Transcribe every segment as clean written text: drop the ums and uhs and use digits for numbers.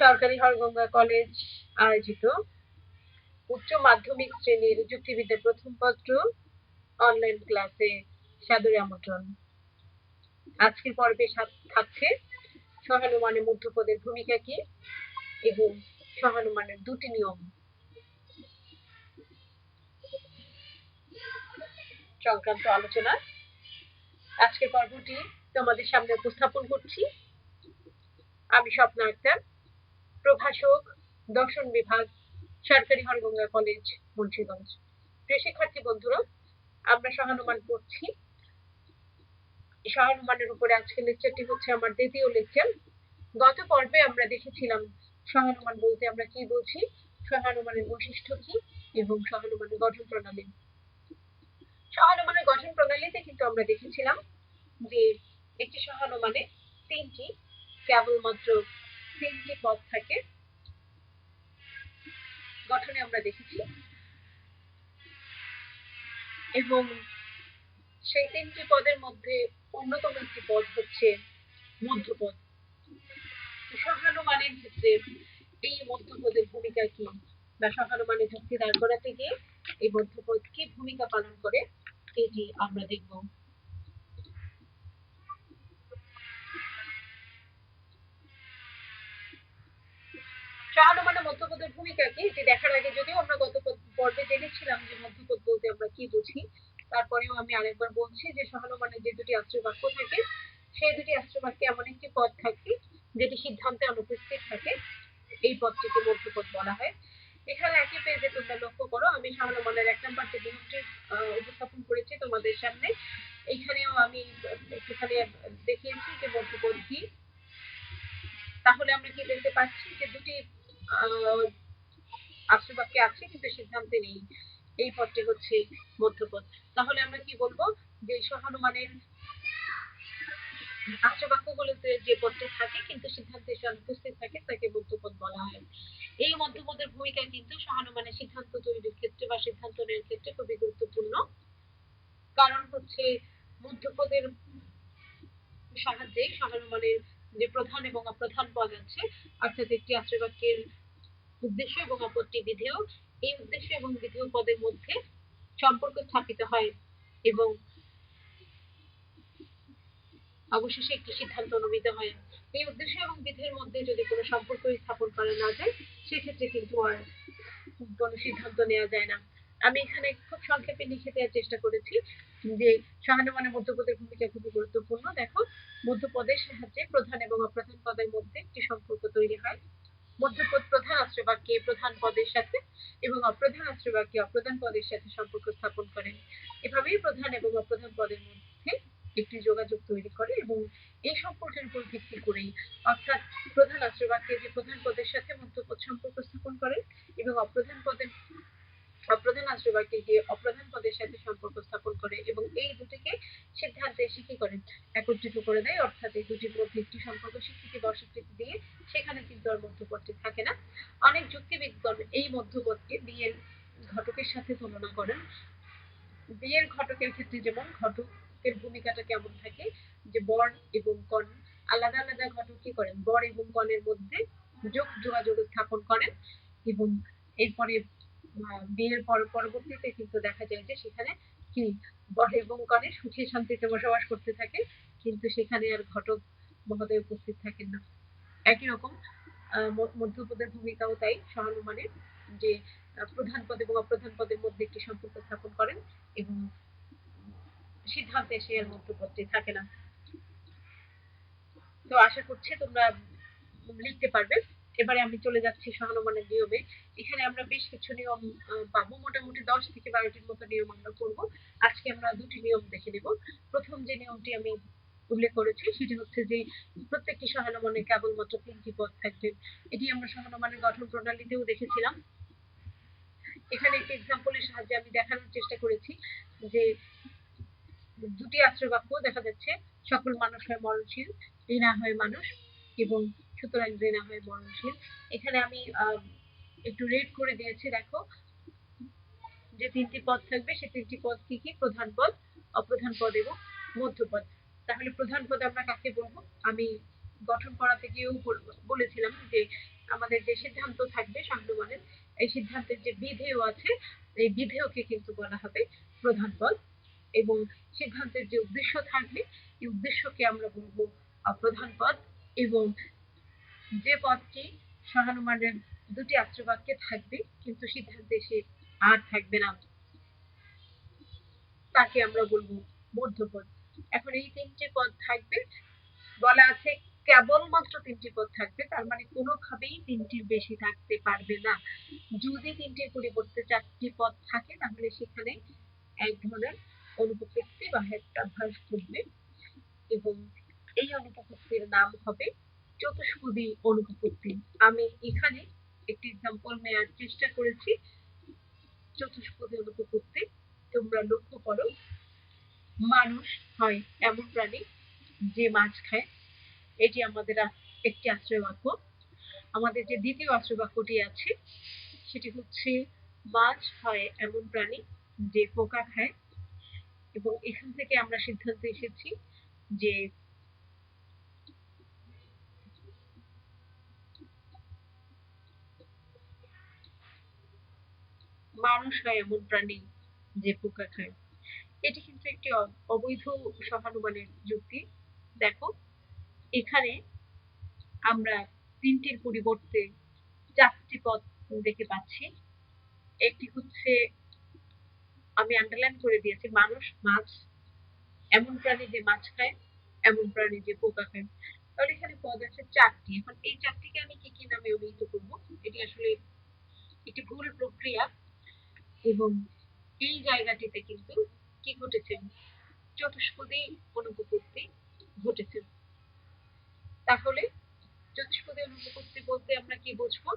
সরকারি হরগঙ্গা কলেজ আয়োজিত উচ্চ মাধ্যমিক শ্রেণীর যুক্তিবিদ্যা প্রথম পত্র অনলাইন ক্লাসে সাদরে আমন্ত্রণ। আজকের পর্বে থাকছে সহানুমানের মধ্যপদের ভূমিকা কি এবং সহানুমানের দুটি নিয়ম সংক্রান্ত আলোচনা। আজকের পর্বটি তোমাদের সামনে উপস্থাপন করছি আমি স্বপ্না আক্তার, প্রভাষক, দর্শন বিভাগ, সরকারি হরগঙ্গা কলেজ, মুন্সিগঞ্জ। প্রিয় শিক্ষার্থী বন্ধুরা, আমরা সহানুমান পড়ছি। সহানুমানের উপরে আজকের লেকচারটি হচ্ছে আমার দ্বিতীয় লেকচার। গত পর্বে আমরা দেখেছিলাম সহানুমান বলতে আমরা কি বুঝি, সহানুমানের বৈশিষ্ট্য কি এবং সহানুমানের গঠন প্রণালী। সহানুমানের গঠন প্রণালীতে কিন্তু আমরা দেখেছিলাম যে একটি সহানুমানে কেবলমাত্র তিনটি পদ থাকে। গঠনে আমরা দেখেছি এবং সেই তিনটি পদের মধ্যে অন্যতম একটি পদ হচ্ছে মধ্যপদ। সহানুমানের ক্ষেত্রে এই মধ্যপদের ভূমিকা কি বা সহানুমানের যুক্তি দাঁড় করাতে গিয়ে এই মধ্যপদ কি ভূমিকা পালন করে এটি আমরা দেখব। সহানুমানের মধ্যপদের ভূমিকা কি এটি দেখার আগে যদিও আমরা গত পর্বে জেনেছিলাম যে মধ্যপদ বলতে আমরা কি বুঝি, তারপরেও আমি আরেকবার বলছি যে সহানুমানের যে দুটি আশ্রয় বাক্য থাকে সেই দুটি আশ্রয় বাক্যে এমন একটি পদ থাকে যেটি সিদ্ধান্তে অনুপস্থিত থাকে, এই পদটিকে মধ্যপদ বলা হয়। এখানে একই পেজে তোমরা লক্ষ্য করো আমি সহানুমানের 1 নম্বর যে নিয়মটি উপস্থাপন করেছি তোমাদের সামনে, এইখানেও আমি একটুখানি দেখিয়েছি যে মধ্যপদ কি। তাহলে আমরা কি দেখতে পাচ্ছি যে দুটি আশ্রয় বাক্যে আছে কিন্তু সিদ্ধান্তে নেই, এই পদটি হচ্ছে মধ্যপদ। তাহলে আমরা কি বলবো যে সহানুমানের আশ্রয় বাক্যগুলোতে যে পদটি থাকে কিন্তু সিদ্ধান্তে এসে অনুপস্থিত থাকে তাকে মধ্যপদ বলা হয়। এই মধ্যপদের ভূমিকা কিন্তু সহানুমানের সিদ্ধান্ত তৈরির ক্ষেত্রে বা সিদ্ধান্ত নেওয়ার ক্ষেত্রে খুবই গুরুত্বপূর্ণ। কারণ হচ্ছে মধ্যপদের সাহায্যে সহানুমানের যে প্রধান এবং অপ্রধান পদ আছে, অর্থাৎ একটি আশ্রয় বাক্যের উদ্দেশ্য এবং অপরটি বিধেয়, এই উদ্দেশ্য এবং বিধেয় পদের মধ্যে সম্পর্ক স্থাপিত হয় এবং অবশেষে একটি সিদ্ধান্ত অনুমিত হয়। এই উদ্দেশ্য এবং বিধেয়ের মধ্যে যদি কোনো সম্পর্ক স্থাপন করা না যায় সেক্ষেত্রে কিন্তু আর কোনো সিদ্ধান্ত নেওয়া যায় না। আমি এখানে খুব সংক্ষেপে লিখে দেওয়ার চেষ্টা করেছি যে সহানুমানের মধ্যপদের ভূমিকা খুবই গুরুত্বপূর্ণ। দেখো, মধ্যপদের সাহায্যে প্রধান এবং অপ্রধান পদের মধ্যে একটি সম্পর্ক তৈরি হয়। মধ্যপদ প্রধান আশ্রয় বাক্যে প্রধান পদের সাথে এবং অপ্রধান আশ্রয় বাক্যে অপ্রধান পদের সাথে সম্পর্ক স্থাপন করে। এভাবেই প্রধান এবং অপ্রধান পদের মধ্যে একটি যোগাযোগ তৈরি করে এবং এই সম্পর্কের উপর ভিত্তি করেই অর্থাৎ প্রধান আশ্রয় বাক্যে যে প্রধান পদের সাথে মধ্যপদ সম্পর্ক স্থাপন করে এবং অপ্রধান আশ্রয় বাক্যে গিয়ে অপ্রধান পদের সাথে সম্পর্ক স্থাপন করে এবং এই দুটিকে সিদ্ধান্তে এসে কি করেন একত্রিত করে দেয়, অর্থাৎ এই দুটির মধ্যে একটি সম্পর্ক স্বীকৃতি বা অস্বীকৃতি দিয়ে সেখানে কিন্তু আর মধ্যপদটি থাকে না। অনেক যুক্তিবিদগণ এই মধ্যপদকে বিয়ের ঘটকের সাথে তুলনা করেন। বিয়ের ঘটকের ক্ষেত্রে যেমন ঘটকের ভূমিকাটা কেমন থাকে যে বর এবং কন আলাদা আলাদা ঘটক কি করেন বর এবং কনের মধ্যে যোগাযোগ স্থাপন করেন এবং এরপরে বিয়ের পরবর্তীতে কিন্তু দেখা যায় যে সেখানে কি বর এবং কনে সুখে শান্তিতে বসবাস করতে থাকে, কিন্তু সেখানে আর ঘটক মহোদয় উপস্থিত থাকেন না। একই রকম মধ্যপদের ভূমিকাও তাই সহানুমানের যে প্রধান পদ এবং অপ্রধান পদের মধ্যে একটি সম্পর্ক স্থাপন করেন এবং সিদ্ধান্তে সে এর মধ্যপদটি থাকে না। তো আশা করছি তোমরা লিখতে পারবে। এবারে আমি চলে যাচ্ছি সহানুমানের নিয়মে। এখানে আমরা বেশ কিছু নিয়ম পাবো, মোটামুটি 10 থেকে 12টির মতো নিয়ম আমরা করবো। আজকে আমরা দুটি নিয়ম দেখে নেব। প্রথম যে নিয়মটি আমি উল্লেখ করেছি সেটি হচ্ছে যে প্রত্যেকটি সহানুমানে কেবলমাত্র 3টি পদ থাকবে। এটি আমরা সহানুমানের গঠন প্রণালীতেও দেখেছিলাম। এখানে একটি এক্সাম্পলের সাহায্যে আমি দেখানোর চেষ্টা করেছি যে দুটি আশ্রয় বাক্য দেখা যাচ্ছে সকল মানুষ হয় মরণশীল, ঋণা হয় মানুষ এবং সুতরাং ঋণা হয় মরণশীল। এখানে আমি একটু রেড করে দিয়েছি, দেখো যে 3টি পদ থাকবে সেই 3টি পদ কি কি প্রধান পদ, অপ্রধান পদ এবং মধ্যপদ। তাহলে প্রধান পদ আমরা কাকে বলবো, আমি গঠন করাতে গিয়েও বলেছিলাম যে আমাদের যে সিদ্ধান্ত থাকবে সাহানুমানের, এই সিদ্ধান্তের যে বিধেয় আছে, এই বিধেয়কে কিন্তু বলা হবে প্রধান পদ, এবং সিদ্ধান্তের যে উদ্দেশ্য থাকবে এই উদ্দেশ্যকে আমরা বলবো প্রধান পদ, এবং যে পদটি সহানুমানের দুটি আশ্রবাক্যে থাকবে কিন্তু সিদ্ধান্তে সে আর থাকবে না, তাকে আমরা বলবো মধ্যপদ। এখন এই তিনটি পদ থাকবে, বলা আছে কেবলমাত্র তিনটি পদ থাকবে, তার মানে কোনোভাবেই তিনটির বেশি থাকতে পারবে না। যদি তিনটির পরিবর্তে চারটি পদ থাকে তাহলে সেখানে এক ধরনের অনুপস্থিতি বা হেক্টাভাস ঘটবে, এবং এই অনুপস্থিতির নাম হবে চতুষ্পদী অনুপস্থিতি। আমি এখানে একটি এক্সাম্পল নেওয়ার চেষ্টা করেছি চতুষ্পদী অনুপস্থিতি। তোমরা লক্ষ্য করো, মানুষ হয় এমন প্রাণী যে মাছ খায়, এটি আমাদের একটি আশ্রয় বাক্য। আমাদের যে দ্বিতীয় আশ্রয় বাক্যটি আছে সেটি হচ্ছে মাছ হয় এমন প্রাণী যে পোকা খায়, এবং এখান থেকে আমরা সিদ্ধান্তে এসেছি যে মানুষ হয় এমন প্রাণী যে পোকা খায়। এটি কিন্তু একটি অবৈধ সহানুমানের যুক্তি। দেখো, এখানে আমরা তিনটির পরিবর্তে চারটি পদ দেখতে পাচ্ছি। একটি হচ্ছে, আমি আন্ডারলাইন করে দিয়েছি, মানুষ মাছ এমন প্রাণী যে মাছ খায়, এমন প্রাণী যে পোকা খায়। তাহলে এখানে পদ আছে চারটি। এখন এই চারটিকে আমি কি কি নামে অভিহিত করবো? এটি আসলে একটি ভুল প্রক্রিয়া, এবং এই জায়গাটিতে কিন্তু কি ঘটেছে, চতুষ্পদী অনুপস্থিতি ঘটেছে। তাহলে চতুষ্পদী অনুপস্থিতি বলতে আমরা কি বুঝবো,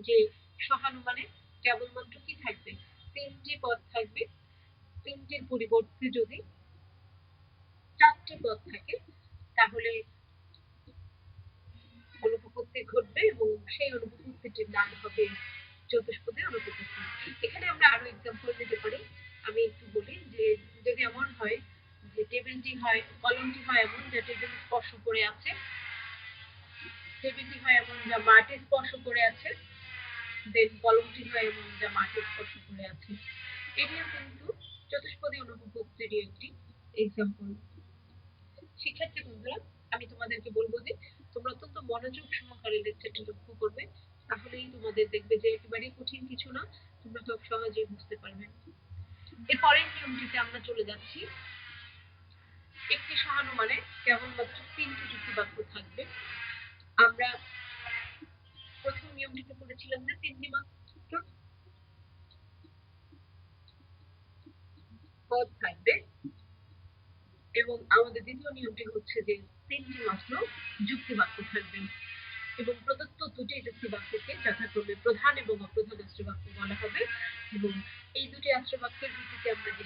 যে সহানুমানে কেবলমাত্র কি থাকবে, তিনটি পদ থাকবে, তিনটির পরিবর্তে যদি চারটি পদ থাকে তাহলে অনুপস্থিতি ঘটবে, এবং সেই অনুপস্থিতির নাম হবে চতুষ্পদী অনুপস্থিতি। এখানে আমরা আরো এক্সাম্পল দিতে পারি। আমি একটু বলি যে যদি এমন হয় যে টেবিলটি হয়, কলমটি হয় এমন যা টেবিল স্পর্শ করে আছে, টেবিলটি হয় এমন যা মাটি স্পর্শ করে আছে, দেন কলমটি হয় এমন যা মাটি স্পর্শ করে আছে। এটিও কিন্তু চতুষ্পদী অনুপস্থিতির একটি এক্সাম্পল। শিক্ষার্থী বন্ধুরা, আমি তোমাদেরকে বলবো যে তোমরা অত্যন্ত মনোযোগ সহকারে লেকচারটি লক্ষ্য করবে, তাহলেই তোমাদের দেখবে যে একেবারেই কঠিন কিছু না, তোমরা খুব সহজেই বুঝতে পারবে। এর পরের নিয়মটিতে আমরা চলে যাচ্ছি। একটি সহানুমানে কেবলমাত্র তিনটি যুক্তি বাক্য থাকবে। আমরা প্রথম নিয়মটিতে পড়েছিলাম যে তিনটি মাত্র পদ থাকবে, এবং আমাদের দ্বিতীয় নিয়মটি হচ্ছে যে তিনটি মাত্র যুক্তি বাক্য থাকবে, এবং প্রদত্ত দুটি যুক্তি বাক্যকে যথাক্রমে প্রধান এবং অপ্রধান আশ্রয় বাক্য বলা হবে, এবং এই দুটি আশ্রয় বাক্যের ভিত্তিতে আমরা যে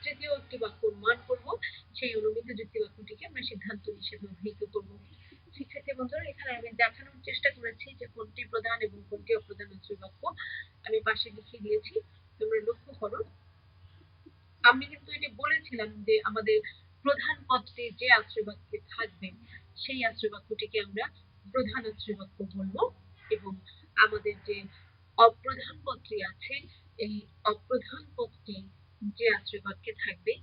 তৃতীয় একটি বাক্য অনুমান করবো, সেই অনুমিত যুক্তি বাক্যটিকে আমরা সিদ্ধান্ত হিসেবে অভিহিত করবো। শিক্ষার্থী বন্ধুরা, এখানে আমি দেখানোর চেষ্টা করেছি যে কোনটি প্রধান এবং কোনটি অপ্রধান আশ্রয় বাক্য, আমি পাশে লিখে দিয়েছি, তোমরা লক্ষ্য করো। আমি কিন্তু এটি বলেছিলাম যে আমাদের প্রধান পদটি যে আশ্রয় বাক্যে থাকবে সেই আশ্রয় বাক্যটিকে আমরা প্রধান আশ্রয় বাক্য বলবো, এবং আমাদের যে অপ্রধান পদটি আছে এই অপ্রধান পদটি যে আশ্রয় বাক্যে থাকবে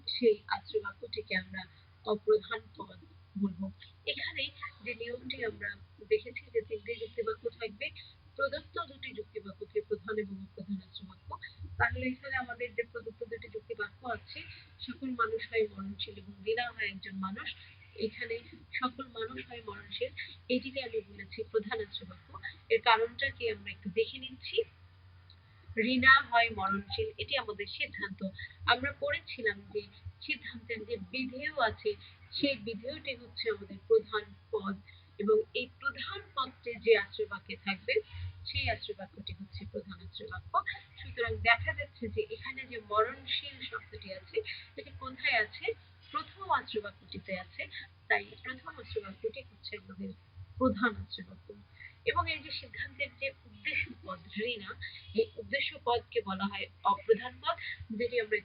সেই আশ্রয় বাক্যটিকে আমরা অপ্রধান পদ বলবো। এখানে যে নিয়মটি আমরা দেখেছি যে তিনটি যুক্তি বাক্য থাকবে, প্রদত্ত দুটি যুক্তি বাক্যকে প্রধান এবং অপ্রধান আশ্রয় বাক্য। তাহলে এখানে আমাদের যে প্রদত্ত দুটি যুক্তি বাক্য আছে, সকল মানুষ হয় মরণশীল এবং লীনা হয় একজন মানুষ, এখানে সকল মানুষ হয় মরণশীল, এটিকে আমি বলেছি প্রধান আশ্রয় বাক্য। এর কারণটা কি আমরা একটু দেখে নিচ্ছি। রিনা হয় মরণশীল, এটি আমাদের সিদ্ধান্ত। আমরা পড়েছিলাম যে সিদ্ধান্তের যে বিধেয় আছে সেই বিধেয়টি হচ্ছে আমাদের প্রধান পদ, এবং এই প্রধান পদটি যে আশ্রয় বাক্যে থাকবে সেই আশ্রয় বাক্যটি হচ্ছে প্রধান আশ্রয় বাক্য। সুতরাং দেখা যাচ্ছে যে এখানে যে মরণশীল শব্দটি আছে এটি কোথায় আছে, প্রথম আশ্রয় বাক্যটিতে আছে, তাই প্রথম আশ্রয় বাক্যটি হচ্ছে আমাদের প্রধান আশ্রয় বাক্য। এবং এই যে সিদ্ধান্তের যে উদ্দেশ্য পদ ঋণা, এই উদ্দেশ্য পদকে বলা হয় অপ্রধান পদ, যেটি আমরা